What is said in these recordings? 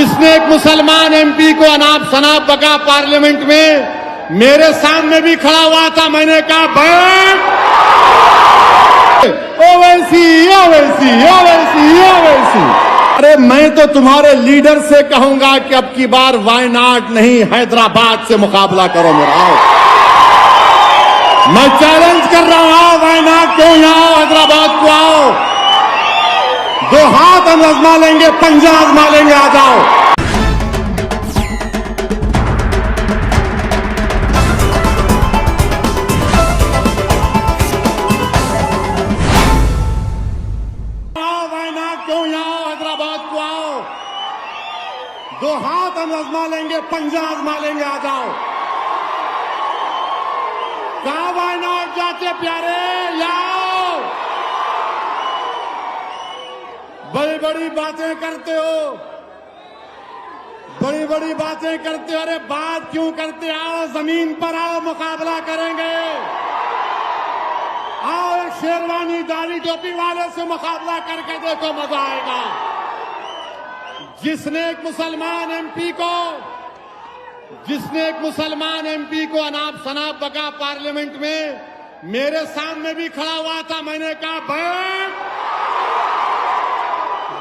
जिसने एक मुसलमान एमपी को अनाप शनाप बका पार्लियामेंट में मेरे सामने भी खड़ा हुआ था। मैंने कहा बैठ ओवैसी ओवैसी ओवैसी ओवैसी। अरे मैं तो तुम्हारे लीडर से कहूंगा कि अब की बार वायनाड नहीं हैदराबाद से मुकाबला करो मेरा। आओ, मैं चैलेंज कर रहा हूं, आओ वायनाड क्यों आओ, हैदराबाद को आओ, दो हाथ हम आजमा लेंगे, पंजा आजमा लेंगे, आ जाओ। आओ वायनाड क्यों आओ, हैदराबाद को आओ, दो हाथ हम आजमा लेंगे, पंजा आजमा लेंगे, आ जाओ। कहां वायनाड जाते प्यारे, लाओ। बड़ी बड़ी बातें करते हो, बड़ी बड़ी बातें करते हो। अरे बात क्यों करते, आओ जमीन पर आओ, मुकाबला करेंगे। आओ एक शेरवानी दाढ़ी टोपी वाले से मुकाबला करके देखो, मजा आएगा। जिसने एक मुसलमान एमपी को अनाप शनाप बका पार्लियामेंट में मेरे सामने भी खड़ा हुआ था। मैंने कहा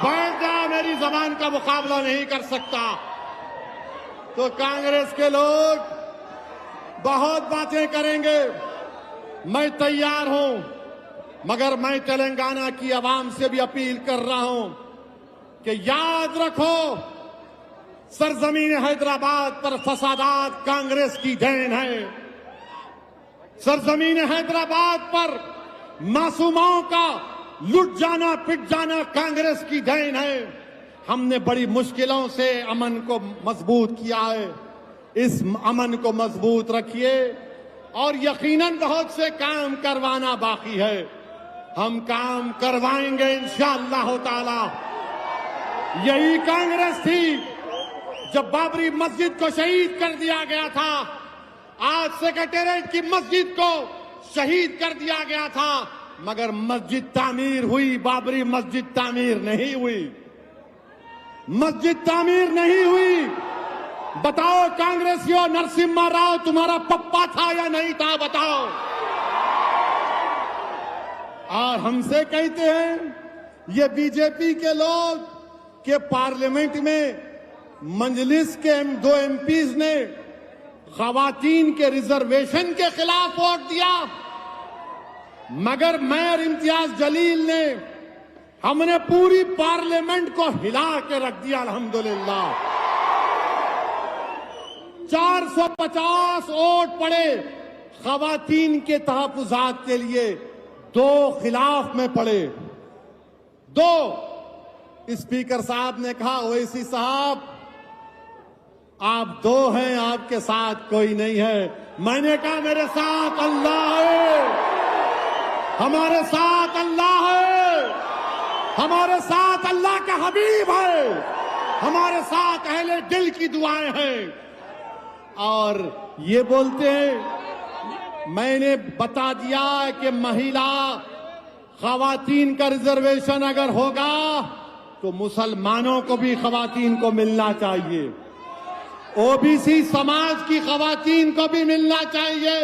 बैठ जा, मेरी जबान का मुकाबला नहीं कर सकता। तो कांग्रेस के लोग बहुत बातें करेंगे, मैं तैयार हूं, मगर मैं तेलंगाना की आवाम से भी अपील कर रहा हूं कि याद रखो, सरजमीन हैदराबाद पर फसादात कांग्रेस की देन है। सरजमीन हैदराबाद पर मासूमों का लुट जाना पिट जाना कांग्रेस की देन है। हमने बड़ी मुश्किलों से अमन को मजबूत किया है, इस अमन को मजबूत रखिए और यकीनन बहुत से काम करवाना बाकी है, हम काम करवाएंगे इंशाअल्लाह ताला। यही कांग्रेस थी जब बाबरी मस्जिद को शहीद कर दिया गया था, आज सेक्रेटेरिएट की मस्जिद को शहीद कर दिया गया था, मगर मस्जिद तामीर हुई, बाबरी मस्जिद तामीर नहीं हुई, मस्जिद तामीर नहीं हुई। बताओ कांग्रेसियों, नरसिम्हा राव तुम्हारा पप्पा था या नहीं था, बताओ। और हमसे कहते हैं ये बीजेपी के लोग कि पार्लियामेंट में मंजलिस के दो एमपीज ने खवातीन के रिजर्वेशन के खिलाफ वोट दिया, मगर मैं और इम्तियाज जलील ने हमने पूरी पार्लियामेंट को हिला के रख दिया अल्हम्दुलिल्लाह। 450 वोट पड़े खवातीन के तहफ्फुजात के लिए, 2 खिलाफ में पड़े, 2। स्पीकर साहब ने कहा ओवैसी साहब आप 2 हैं, आपके साथ कोई नहीं है। मैंने कहा मेरे साथ अल्लाह है, हमारे साथ अल्लाह है, हमारे साथ अल्लाह का हबीब है, हमारे साथ अहले दिल की दुआएं हैं। और ये बोलते हैं, मैंने बता दिया कि महिला खवातीन का रिजर्वेशन अगर होगा तो मुसलमानों को भी खवातीन को मिलना चाहिए, ओबीसी समाज की खवातीन को भी मिलना चाहिए।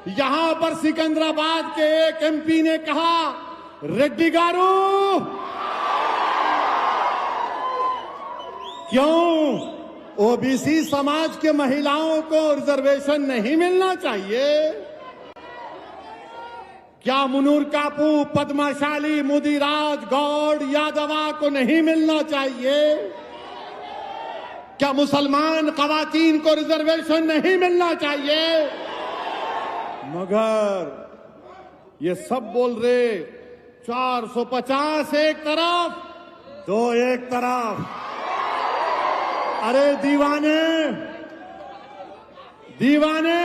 यहां पर सिकंदराबाद के एक एमपी ने कहा रेड्डी गारू क्यों ओबीसी समाज के महिलाओं को रिजर्वेशन नहीं मिलना चाहिए? क्या मुनूर कापू, पद्माशाली, मुदिराज, गौड़, यादवा को नहीं मिलना चाहिए? क्या मुसलमान खवातीन को रिजर्वेशन नहीं मिलना चाहिए? मगर ये सब बोल रहे 450 एक तरफ, 2 एक तरफ। अरे दीवाने, दीवाने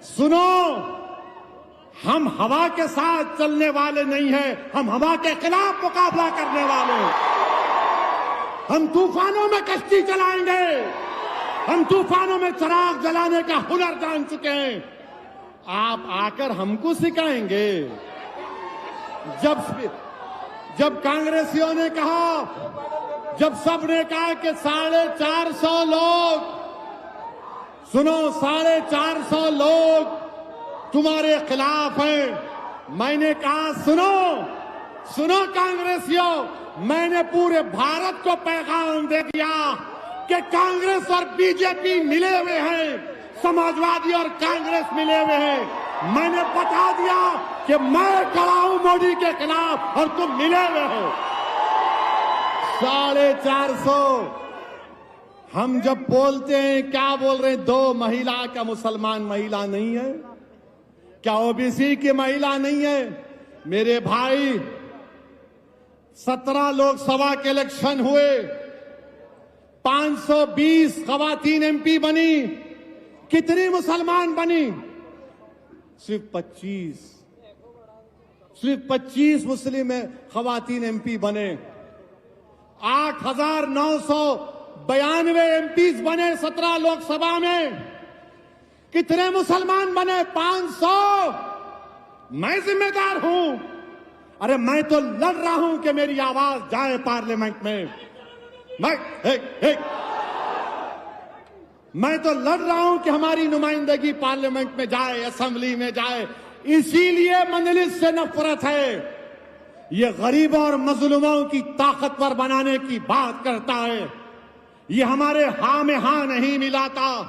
सुनो, हम हवा के साथ चलने वाले नहीं हैं, हम हवा के खिलाफ मुकाबला करने वाले हैं। हम तूफानों में कश्ती चलाएंगे, हम तूफानों में चिराग जलाने का हुनर जान चुके हैं। आप आकर हमको सिखाएंगे? जब कांग्रेसियों ने कहा जब सबने कहा कि 450 लोग, सुनो, 450 लोग तुम्हारे खिलाफ हैं, मैंने कहा सुनो कांग्रेसियों, मैंने पूरे भारत को पैगाम दे दिया कि कांग्रेस और बीजेपी मिले हुए हैं, समाजवादी और कांग्रेस मिले हुए हैं। मैंने बता दिया कि मैं खड़ा हूं मोदी के खिलाफ और तुम मिले हुए हो। 450। हम जब बोलते हैं, क्या बोल रहे हैं? 2 महिला, क्या मुसलमान महिला नहीं है? क्या ओबीसी की महिला नहीं है? मेरे भाई, 17 लोकसभा के इलेक्शन हुए, 520 खवातीन एमपी बनी। कितनी मुसलमान बनी? सिर्फ 25 मुस्लिम खवातीन एमपी बने। 8,992 एमपीज बने 17 लोकसभा में। कितने मुसलमान बने? 500। मैं जिम्मेदार हूं। अरे मैं तो लड़ रहा हूं कि मेरी आवाज जाए पार्लियामेंट में। मैं तो लड़ रहा हूं कि हमारी नुमाइंदगी पार्लियामेंट में जाए, असेंबली में जाए। इसीलिए मजलिस से नफरत है। ये गरीबों और मजलूमों की ताकतवर बनाने की बात करता है। ये हमारे हां में हां नहीं मिलाता।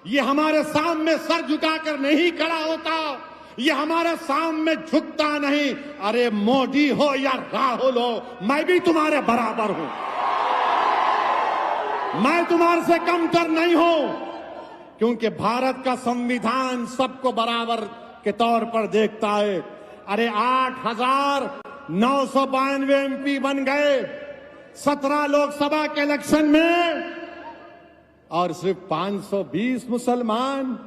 ये हमारे सामने सर झुकाकर नहीं खड़ा होता। ये हमारे सामने झुकता नहीं। अरे मोदी हो या राहुल हो, मैं भी तुम्हारे बराबर हूं। मैं तुम्हारे से कमतर नहीं हूं, क्योंकि भारत का संविधान सबको बराबर के तौर पर देखता है। अरे 8,992 एमपी बन गए 17 लोकसभा के इलेक्शन में, और सिर्फ 520 मुसलमान।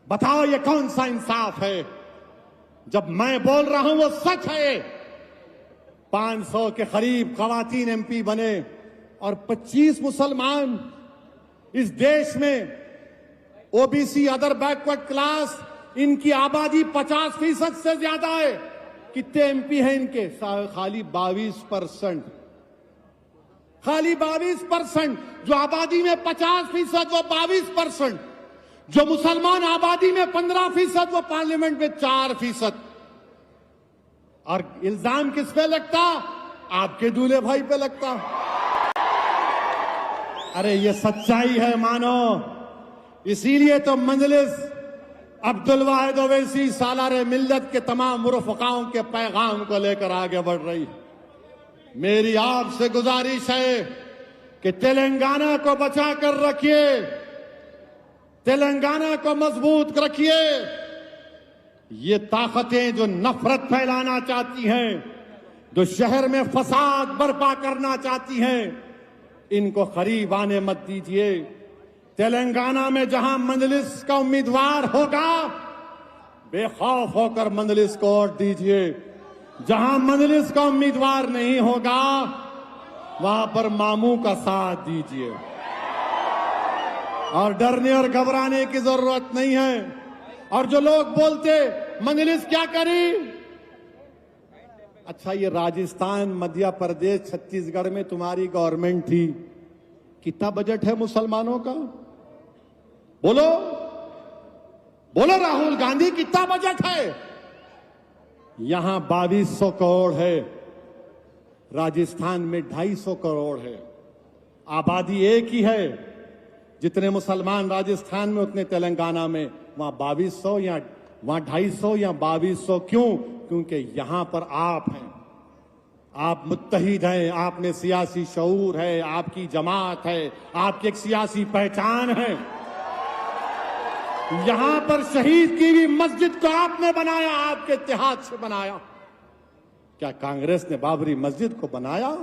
बताओ ये कौन सा इंसाफ है? जब मैं बोल रहा हूं वो सच है। 500 के करीब खवातीन एमपी बने और 25 मुसलमान। इस देश में ओबीसी, अदर बैकवर्ड क्लास, इनकी आबादी 50% से ज्यादा है। कितने एमपी हैं इनके? खाली 22%। खाली 22%। जो आबादी में 50%, वो 22%। जो मुसलमान आबादी में 15%, वो पार्लियामेंट में 4%। और इल्जाम किस पे लगता? आपके दूल्हे भाई पे लगता। अरे ये सच्चाई है, मानो। इसीलिए तो मजलिस अब्दुल वाहिद ओवैसी सालारे मिल्लत के तमाम मुरफ़क़ाओं के पैगाम को लेकर आगे बढ़ रही। मेरी आपसे गुजारिश है कि तेलंगाना को बचा कर रखिए, तेलंगाना को मजबूत रखिए। ये ताकतें जो नफरत फैलाना चाहती हैं, जो शहर में फसाद बर्पा करना चाहती हैं, इनको करीब आने मत दीजिए। तेलंगाना में जहां मजलिस का उम्मीदवार होगा, बेखौफ होकर मजलिस को वोट दीजिए। जहां मजलिस का उम्मीदवार नहीं होगा, वहां पर मामू का साथ दीजिए। और डरने और घबराने की जरूरत नहीं है। और जो लोग बोलते मजलिस क्या करी, अच्छा ये राजस्थान, मध्य प्रदेश, छत्तीसगढ़ में तुम्हारी गवर्नमेंट थी, कितना बजट है मुसलमानों का? बोलो बोलो राहुल गांधी, कितना बजट है? यहां 2200 करोड़ है, राजस्थान में 250 करोड़ है। आबादी एक ही है। जितने मुसलमान राजस्थान में उतने तेलंगाना में। वहां 2200 या वहां 250 या 2200 क्यों? क्योंकि यहां पर आप हैं, आप मुत्तहिद हैं, आप में सियासी शऊर है, आपकी जमात है, आपकी एक सियासी पहचान है। यहां पर शहीद की हुई मस्जिद को आपने बनाया, आपके इत्तेहाद से बनाया। क्या कांग्रेस ने बाबरी मस्जिद को बनाया?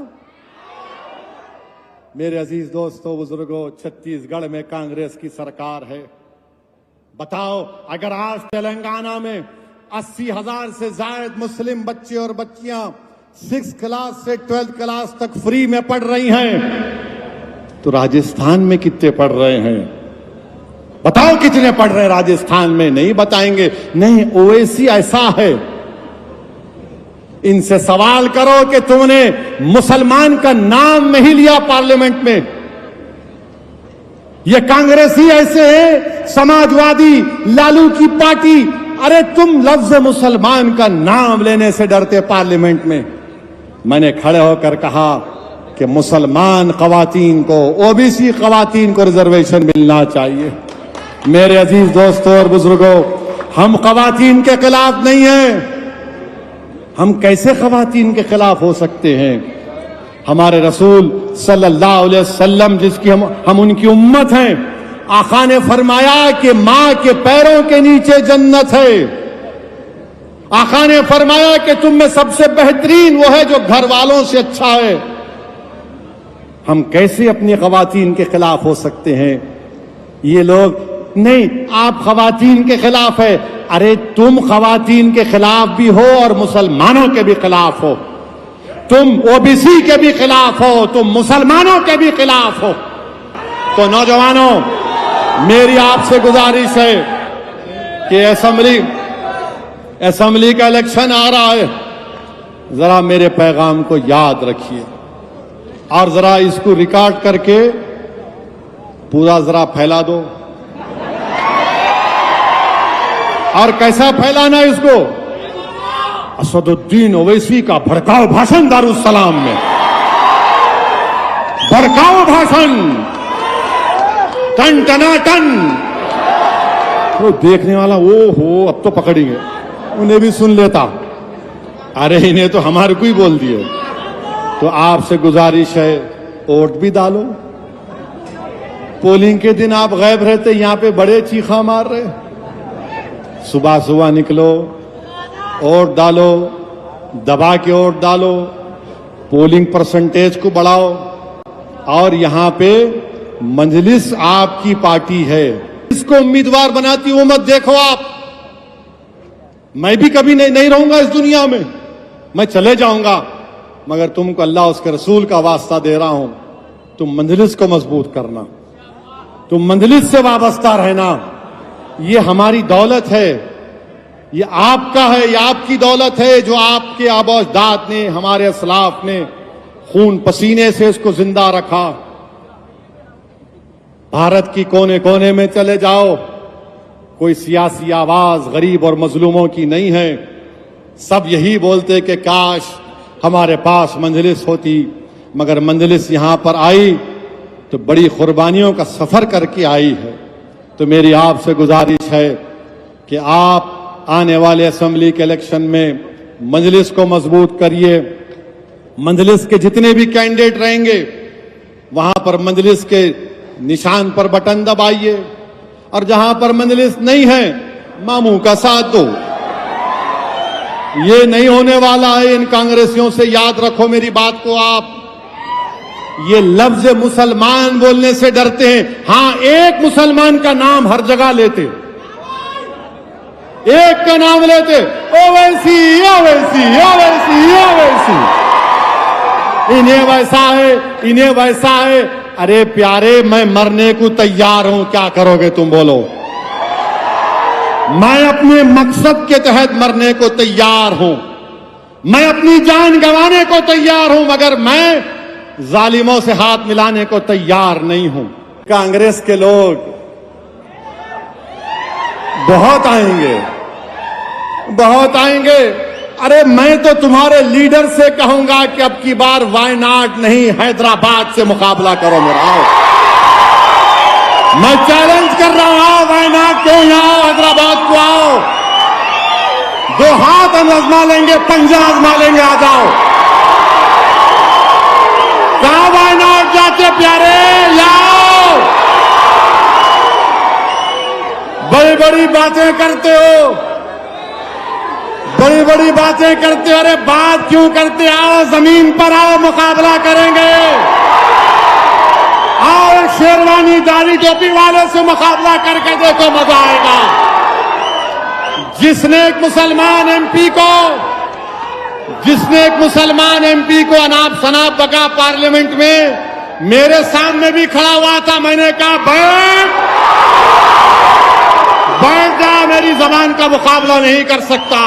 मेरे अजीज दोस्तों, बुजुर्गों, छत्तीसगढ़ में कांग्रेस की सरकार है। बताओ, अगर आज तेलंगाना में 80,000 से ज्यादा मुस्लिम बच्चे और बच्चियां 6th क्लास से 12th क्लास तक फ्री में पढ़ रही हैं, तो राजस्थान में कितने पढ़ रहे हैं? बताओ कितने पढ़ रहे हैं राजस्थान में? नहीं बताएंगे। नहीं, ओवैसी ऐसा है, इनसे सवाल करो कि तुमने मुसलमान का नाम नहीं लिया पार्लियामेंट में। ये कांग्रेसी ऐसे है, समाजवादी लालू की पार्टी, अरे तुम लफ्ज मुसलमान का नाम लेने से डरते पार्लियामेंट में। मैंने खड़े होकर कहा कि मुसलमान खवातीन को, ओबीसी खवातीन को रिजर्वेशन मिलना चाहिए। मेरे अजीज दोस्तों और बुजुर्गों, हम खवातीन के खिलाफ नहीं हैं। हम कैसे खवातीन के खिलाफ हो सकते हैं? हमारे रसूल सल्लल्लाहु अलैहि वसल्लम, जिसकी हम उनकी उम्मत हैं, आका ने फरमाया कि मां के पैरों के नीचे जन्नत है। आका ने फरमाया कि तुम में सबसे बेहतरीन वो है जो घर वालों से अच्छा है। हम कैसे अपनी खवातीन के खिलाफ हो सकते हैं? ये लोग नहीं, आप खवातीन के खिलाफ है। अरे तुम खवातीन के खिलाफ भी हो और मुसलमानों के भी खिलाफ हो। तुम ओबीसी के भी खिलाफ हो, तुम मुसलमानों के भी खिलाफ हो। तो नौजवानों, मेरी आपसे गुजारिश है कि असेंबली का इलेक्शन आ रहा है, जरा मेरे पैगाम को याद रखिए और जरा इसको रिकॉर्ड करके पूरा जरा फैला दो। और कैसा फैलाना इसको? असदुद्दीन ओवैसी का भड़काऊ भाषण दारुस्सलाम में, भड़काऊ भाषण, टन टनाटन। तो देखने वाला ओ हो, अब तो पकड़ेंगे, उन्हें भी सुन लेता। अरे इन्हें तो हमारे को ही बोल दिए। तो आपसे गुजारिश है, वोट भी डालो। पोलिंग के दिन आप गायब रहते, यहां पे बड़े चीखा मार रहे। सुबह सुबह निकलो, वोट डालो, दबा के वोट डालो, पोलिंग परसेंटेज को बढ़ाओ। और यहां पे मजलिस आपकी पार्टी है, इसको उम्मीदवार बनाती वो मत देखो आप। मैं भी कभी नहीं रहूंगा इस दुनिया में, मैं चले जाऊंगा, मगर तुमको अल्लाह उसके रसूल का वास्ता दे रहा हूं, तुम मजलिस को मजबूत करना, तुम मजलिस से वाबस्ता रहना। ये हमारी दौलत है, ये आपका है, ये आपकी दौलत है जो आपके आबा अजदाद ने, हमारे असलाफ ने खून पसीने से इसको जिंदा रखा। भारत की कोने कोने में चले जाओ, कोई सियासी आवाज गरीब और मजलूमों की नहीं है। सब यही बोलते कि काश हमारे पास मंजलिस होती, मगर मंजलिस यहां पर आई तो बड़ी कुर्बानियों का सफर करके आई है। तो मेरी आपसे गुजारिश है कि आप आने वाले असेंबली के इलेक्शन में मजलिस को मजबूत करिए। मजलिस के जितने भी कैंडिडेट रहेंगे वहां पर मजलिस के निशान पर बटन दबाइए, और जहां पर मजलिस नहीं है मामू का साथ दो। ये नहीं होने वाला है इन कांग्रेसियों से, याद रखो मेरी बात को आप। ये लफ्ज मुसलमान बोलने से डरते हैं। हां, एक मुसलमान का नाम हर जगह लेते, एक का नाम लेते, ओवैसी ओवैसी ओवैसी ओवैसी, इन्हें वैसा है, इन्हें वैसा है। अरे प्यारे, मैं मरने को तैयार हूं, क्या करोगे तुम बोलो? मैं अपने मकसद के तहत मरने को तैयार हूं, मैं अपनी जान गंवाने को तैयार हूं, मगर मैं जालिमों से हाथ मिलाने को तैयार नहीं हूं। कांग्रेस के लोग बहुत आएंगे, बहुत आएंगे। अरे मैं तो तुम्हारे लीडर से कहूंगा कि अब की बार वायनाड नहीं, हैदराबाद से मुकाबला करो मेरा। आओ, मैं चैलेंज कर रहा हूं, वायनाड क्यों आओ, हैदराबाद को आओ। दो हाथ हम आजमा लेंगे, पंजा आजमा लेंगे, आ जाओ। कहां वायनाड जाते प्यारे, लाओ। बड़ी बड़ी बातें करते हो, बड़ी बड़ी बातें करते हो। अरे बात क्यों करते? आओ जमीन पर आओ, मुकाबला करेंगे। आओ शेरवानी दाढ़ी टोपी वाले से मुकाबला करके देखो, मजा आएगा। जिसने एक मुसलमान एमपी को अनाप शनाप बका पार्लियामेंट में, मेरे सामने भी खड़ा हुआ था। मैंने कहा बैठ जा, मेरी जबान का मुकाबला नहीं कर सकता।